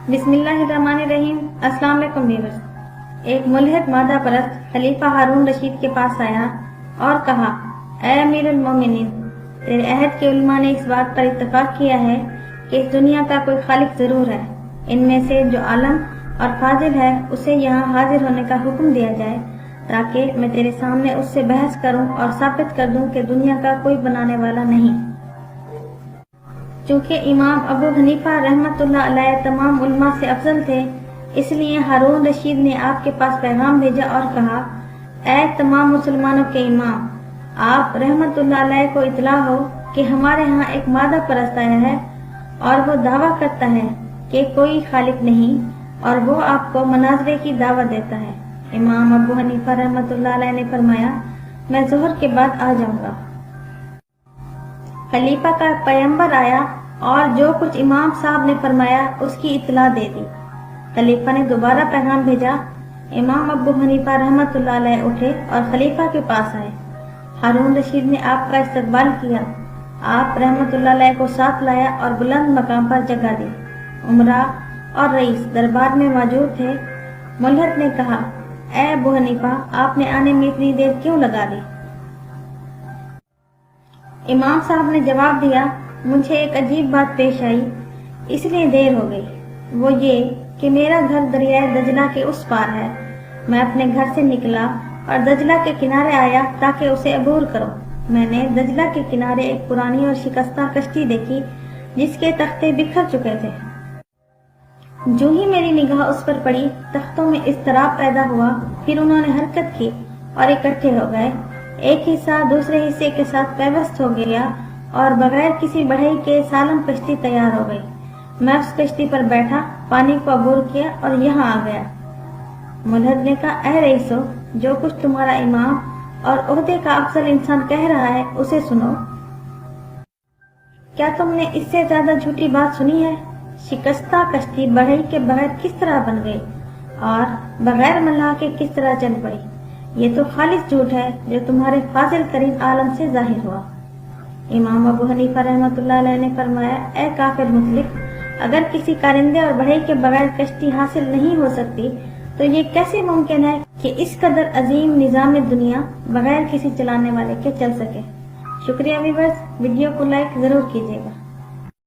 بسم اللہ الرحمن الرحیم۔ السلام علیکم ویورز۔ ایک ملحد مادہ پرست خلیفہ ہارون رشید کے پاس آیا اور کہا، اے امیر المومنین، تیرے عہد کے علماء نے اس بات پر اتفاق کیا ہے کہ اس دنیا کا کوئی خالق ضرور ہے۔ ان میں سے جو عالم اور فاضل ہے اسے یہاں حاضر ہونے کا حکم دیا جائے تاکہ میں تیرے سامنے اس سے بحث کروں اور ثابت کر دوں کہ دنیا کا کوئی بنانے والا نہیں۔ چونکہ امام ابو حنیفہ رحمۃ اللہ علیہ تمام علماء سے افضل تھے، اس لیے ہارون رشید نے آپ کے پاس پیغام بھیجا اور کہا، اے تمام مسلمانوں کے امام، آپ رحمۃ اللہ علیہ کو اطلاع ہو کہ ہمارے ہاں ایک مادہ پرست آیا ہے اور وہ دعویٰ کرتا ہے کہ کوئی خالق نہیں، اور وہ آپ کو مناظرے کی دعوت دیتا ہے۔ امام ابو حنیفہ رحمۃ اللہ علیہ نے فرمایا، میں ظہر کے بعد آ جاؤں گا۔ خلیفہ کا پیغمبر آیا اور جو کچھ امام صاحب نے فرمایا اس کی اطلاع دے دی۔ خلیفہ نے دوبارہ پیغام بھیجا۔ امام ابو حنیفہ رحمۃ اللہ علیہ اٹھے اور خلیفہ کے پاس آئے۔ ہارون رشید نے آپ کا استقبال کیا۔ آپ رحمۃ اللہ علیہ کو ساتھ لایا اور بلند مقام پر جگہ دی۔ عمرا اور رئیس دربار میں موجود تھے۔ ملحد نے کہا، اے ابو حنیفہ، آپ نے آنے میں اتنی دیر کیوں لگا دی؟ امام صاحب نے جواب دیا، مجھے ایک عجیب بات پیش آئی، اس لیے دیر ہو گئی۔ وہ یہ کہ میرا گھر دریائے دجلہ کے اس پار ہے۔ میں اپنے گھر سے نکلا اور دجلہ کے کنارے آیا تاکہ اسے عبور کروں۔ میں نے دجلہ کے کنارے ایک پرانی اور شکستہ کشتی دیکھی جس کے تختے بکھر چکے تھے۔ جو ہی میری نگاہ اس پر پڑی، تختوں میں اضطراب پیدا ہوا۔ پھر انہوں نے حرکت کی اور اکٹھے ہو گئے۔ ایک حصہ دوسرے حصے کے ساتھ پیوست ہو گیا اور بغیر کسی بڑھئی کے سالم کشتی تیار ہو گئی۔ میں اس کشتی پر بیٹھا، پانی کو عبور کیا اور یہاں آ گیا۔ ملحد نے کہا، اے رئیسو، جو کچھ تمہارا امام اور عہدے کا افضل انسان کہہ رہا ہے اسے سنو۔ کیا تم نے اس سے زیادہ جھوٹی بات سنی ہے؟ شکستہ کشتی بڑھئی کے بغیر کس طرح بن گئی اور بغیر ملاح کے کس طرح چل پڑی؟ یہ تو خالص جھوٹ ہے جو تمہارے فاضل ترین عالم سے ظاہر ہوا۔ امام ابو حنیفہ رحمۃ اللہ علیہ نے فرمایا، اے کافر مطلق، اگر کسی کارندے اور بڑھئی کے بغیر کشتی حاصل نہیں ہو سکتی تو یہ کیسے ممکن ہے کہ اس قدر عظیم نظام دنیا بغیر کسی چلانے والے کے چل سکے؟ شکریہ ویورز، ویڈیو کو لائک ضرور کیجیے گا۔